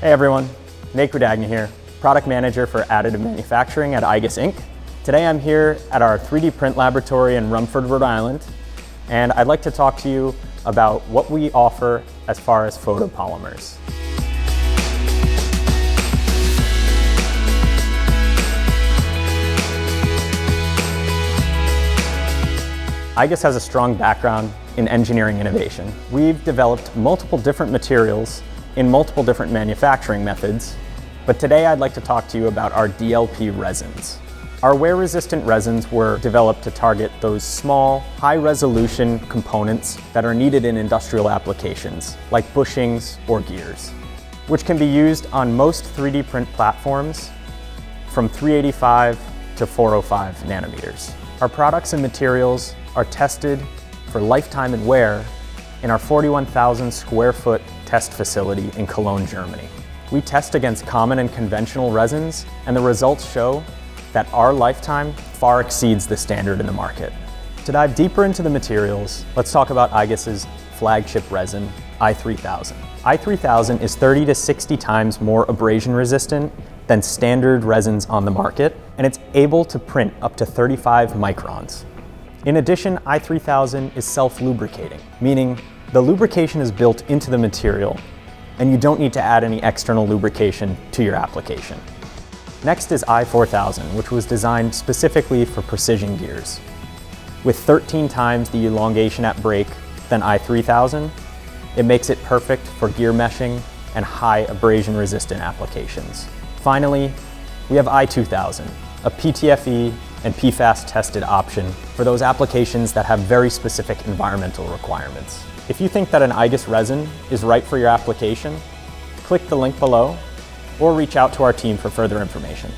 Hey everyone, Nate Gradagna here, Product Manager for Additive Manufacturing at igus Inc. Today I'm here at our 3D print laboratory in Rumford, Rhode Island, and I'd like to talk to you about what we offer as far as photopolymers. igus has a strong background in engineering innovation. We've developed multiple different materials in multiple different manufacturing methods, but today I'd like to talk to you about our DLP resins. Our wear-resistant resins were developed to target those small, high-resolution components that are needed in industrial applications, like bushings or gears, which can be used on most 3D print platforms from 385 to 405 nanometers. Our products and materials are tested for lifetime and wear in our 41,000 square foot test facility in Cologne, Germany. We test against common and conventional resins, and the results show that our lifetime far exceeds the standard in the market. To dive deeper into the materials, let's talk about igus's flagship resin, i3000. i3000 is 30 to 60 times more abrasion resistant than standard resins on the market, and it's able to print up to 35 microns. In addition, i3000 is self-lubricating, meaning the lubrication is built into the material and you don't need to add any external lubrication to your application. Next is i4000, which was designed specifically for precision gears. With 13 times the elongation at break than i3000, it makes it perfect for gear meshing and high abrasion resistant applications. Finally, we have i2000, a PTFE and PFAS tested option for those applications that have very specific environmental requirements. If you think that an igus resin is right for your application, click the link below or reach out to our team for further information.